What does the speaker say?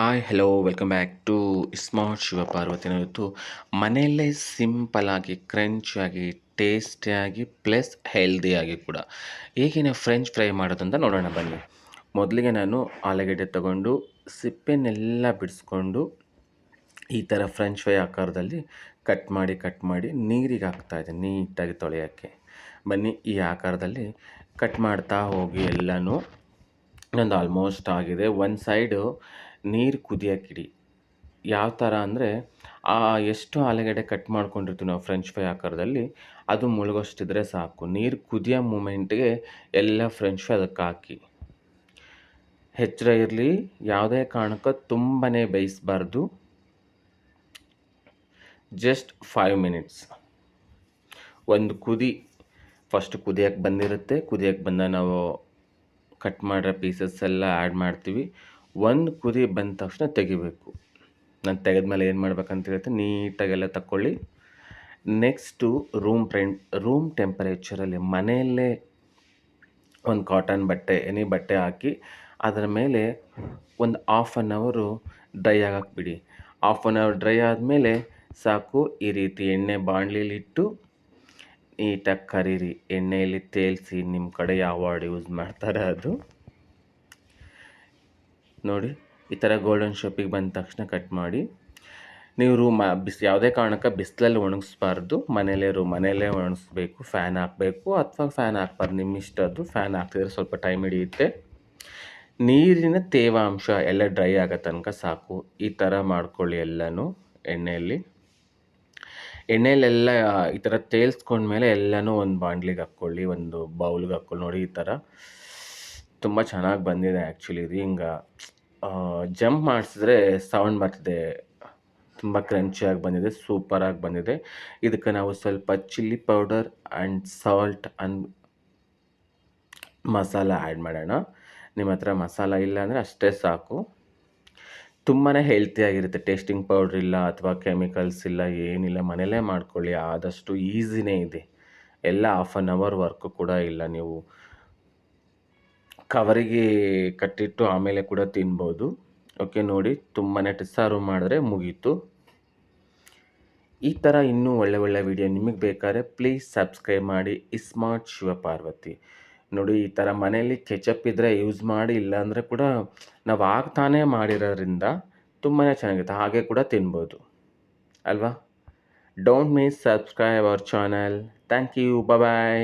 Hi hello welcome back to smart ಶಿವಪಾರ್ವತಿನ ಇವತ್ತು ಮನೆಯಲ್ಲೇ ಸಿಂಪಲಾಗಿ ಕ್ರಂಚಿಯಾಗಿ ಟೇಸ್ಟಿಯಾಗಿ ಪ್ಲಸ್ ಹೆಲ್ದಿಯಾಗಿ ಕೂಡ ಹೇಗೆ ನಾವು ಫ್ರೆಂಚ್ ಫ್ರೈ ಮಾಡೋದು ಅಂತ ನೋಡೋಣ ಬನ್ನಿ. ಮೊದಲಿಗೆ ನಾನು ಆಲೂಗಡ್ಡೆ ತಗೊಂಡು ಸಿಪ್ಪೆನೆಲ್ಲ ಬಿಡಿಸ್ಕೊಂಡು ಈ ಥರ ಫ್ರೆಂಚ್ ಫ್ರೈ ಆಕಾರದಲ್ಲಿ ಕಟ್ ಮಾಡಿ ನೀರಿಗೆ ಹಾಕ್ತಾಯಿದ್ದೆ ನೀಟಾಗಿ ತೊಳೆಯೋಕ್ಕೆ. ಬನ್ನಿ ಈ ಆಕಾರದಲ್ಲಿ ಕಟ್ ಮಾಡ್ತಾ ಹೋಗಿ ಎಲ್ಲನೂ. ನಂದು ಆಲ್ಮೋಸ್ಟ್ ಆಗಿದೆ. ಒಂದು ಸೈಡು ನೀರು ಕುದಿಯೋಕ್ಕಿಡಿ. ಯಾವ ಥರ ಅಂದರೆ ಎಷ್ಟು ಆಲೂಗಡ್ಡೆ ಕಟ್ ಮಾಡ್ಕೊಂಡಿರ್ತೀವಿ ನಾವು ಫ್ರೆಂಚ್ ಫ್ರೈ ಆಕಾರದಲ್ಲಿ ಅದು ಮುಳುಗೋಷ್ಟಿದ್ರೆ ಸಾಕು. ನೀರು ಕುದಿಯೋ ಮೂಮೆಂಟ್ಗೆ ಎಲ್ಲ ಫ್ರೆಂಚ್ ಫ್ರೈ ಅದಕ್ಕೆ ಹಾಕಿ. ಎಚ್ಚರ ಇರಲಿ, ಯಾವುದೇ ಕಾರಣಕ್ಕೂ ತುಂಬಾ ಬೇಯಿಸಬಾರ್ದು. ಜಸ್ಟ್ 5 ಮಿನಿಟ್ಸ್ ಒಂದು ಕುದಿ ಫಸ್ಟ್ ಕುದಿಯೋಕ್ಕೆ ಬಂದಿರುತ್ತೆ. ಕುದಿಯೋಕ್ಕೆ ಬಂದ ನಾವು ಕಟ್ ಮಾಡಿರೋ ಪೀಸಸ್ ಎಲ್ಲ ಆ್ಯಡ್ ಮಾಡ್ತೀವಿ. ಒಂದು ಕುದಿ ಬಂದ ತಕ್ಷಣ ತೆಗಿಬೇಕು. ನಾನು ತೆಗೆದ್ಮೇಲೆ ಏನು ಮಾಡ್ಬೇಕಂತ ಹೇಳ್ತೀನಿ, ನೀಟಾಗೆಲ್ಲ ತಗೊಳ್ಳಿ. ನೆಕ್ಸ್ಟು ರೂಮ್ ಟೆಂಪರೇಚರಲ್ಲಿ ಮನೆಯಲ್ಲೇ ಒಂದು ಕಾಟನ್ ಬಟ್ಟೆ ಎನಿ ಬಟ್ಟೆ ಹಾಕಿ ಅದರ ಮೇಲೆ ಒಂದು ಹಾಫ್ ಆನ್ ಅವರು ಡ್ರೈ ಆಗಕ್ಕೆ ಬಿಡಿ. ಹಾಫ್ ಆನ್ ಅವರ್ ಡ್ರೈ ಆದಮೇಲೆ ಸಾಕು. ಈ ರೀತಿ ಎಣ್ಣೆ ಬಾಣಲಿಲಿಟ್ಟು ನೀಟಾಗಿ ಕರೀರಿ. ಎಣ್ಣೆಯಲ್ಲಿ ತೇಲಿಸಿ, ನಿಮ್ಮ ಕಡೆ ಯಾವ ವರ್ಡ್ ಯೂಸ್ ಮಾಡ್ತಾರೆ ಅದು ನೋಡಿ. ಈ ಥರ ಗೋಲ್ಡನ್ ಶೇಪಿಗೆ ಬಂದ ತಕ್ಷಣ ಕಟ್ ಮಾಡಿ. ನೀವು ಯಾವುದೇ ಕಾರಣಕ್ಕೆ ಬಿಸಿಲಲ್ಲಿ ಒಣಗಿಸ್ಬಾರ್ದು. ಮನೆಯಲ್ಲೇ ಒಣಗಿಸ್ಬೇಕು. ಫ್ಯಾನ್ ಹಾಕಬೇಕು ಅಥವಾ ಫ್ಯಾನ್ ಹಾಕ್ಬಾರ್ದು, ನಿಮ್ಮ ಇಷ್ಟ ಅದು. ಫ್ಯಾನ್ ಹಾಕಿದ್ರೆ ಸ್ವಲ್ಪ ಟೈಮ್ ಹಿಡಿಯುತ್ತೆ. ನೀರಿನ ತೇವಾಂಶ ಎಲ್ಲ ಡ್ರೈ ಆಗೋ ತನಕ ಸಾಕು. ಈ ಥರ ಮಾಡ್ಕೊಳ್ಳಿ ಎಲ್ಲನೂ. ಎಣ್ಣೆಯಲ್ಲೆಲ್ಲ ಈ ಥರ ತೇಲ್ಸ್ಕೊಂಡ್ಮೇಲೆ ಎಲ್ಲನೂ ಒಂದು ಬಾಣಲಿಗೆ ಹಾಕ್ಕೊಳ್ಳಿ, ಒಂದು ಬೌಲ್ಗೆ ಹಾಕ್ಕೊಳ್ಳಿ. ನೋಡಿ ಈ ಥರ ತುಂಬ ಚೆನ್ನಾಗಿ ಬಂದಿದೆ ಆ್ಯಕ್ಚುಲಿ. ಇದು ಹಿಂಗೆ ಜಂಪ್ ಮಾಡಿಸಿದ್ರೆ ಸೌಂಡ್ ಬರ್ತಿದೆ. ತುಂಬ ಕ್ರಂಚಿಯಾಗಿ ಬಂದಿದೆ, ಸೂಪರಾಗಿ ಬಂದಿದೆ. ಇದಕ್ಕೆ ನಾವು ಸ್ವಲ್ಪ chilli powder and salt and masala add ಮಾಡೋಣ. ನಿಮ್ಮ ಹತ್ರ ಮಸಾಲ ಇಲ್ಲ ಅಂದರೆ ಅಷ್ಟೇ ಸಾಕು. ತುಂಬಾ ಹೆಲ್ತಿಯಾಗಿರುತ್ತೆ. ಟೇಸ್ಟಿಂಗ್ ಪೌಡ್ರ್ ಇಲ್ಲ ಅಥವಾ ಕೆಮಿಕಲ್ಸ್ ಇಲ್ಲ, ಏನಿಲ್ಲ. ಮನೆಯಲ್ಲೇ ಮಾಡ್ಕೊಳ್ಳಿ. ಆದಷ್ಟು ಈಸಿನೇ ಇದೆ. ಎಲ್ಲ ಹಾಫ್ ಆನ್ ಅವರ್ ವರ್ಕು ಕೂಡ ಇಲ್ಲ. ನೀವು ಕವರಿಗೆ ಕಟ್ಟಿಟ್ಟು ಆಮೇಲೆ ಕೂಡ ತಿನ್ಬೋದು. ಓಕೆ ನೋಡಿ, ತುಂಬಾ ಸರ್ವ್ ಮಾಡಿದ್ರೆ ಮುಗೀತು. ಈ ಥರ ಇನ್ನೂ ಒಳ್ಳೆ ವಿಡಿಯೋ ನಿಮಗೆ ಬೇಕಾದ್ರೆ ಪ್ಲೀಸ್ ಸಬ್ಸ್ಕ್ರೈಬ್ ಮಾಡಿ ಸ್ಮಾರ್ಟ್ ಶಿವಪಾರ್ವತಿ. ನೋಡಿ, ಈ ಥರ ಮನೆಯಲ್ಲಿ ಕೆಚಪ್ ಇದ್ದರೆ ಯೂಸ್ ಮಾಡಿ, ಇಲ್ಲಾಂದರೆ ಕೂಡ ನಾವು ಆಗ್ತಾನೇ ಮಾಡಿರೋದ್ರಿಂದ ತುಂಬಾ ಚೆನ್ನಾಗಿರುತ್ತೆ. ಹಾಗೆ ಕೂಡ ತಿನ್ಬೋದು ಅಲ್ವಾ. Don't miss subscribe our channel. Thank you. Bye.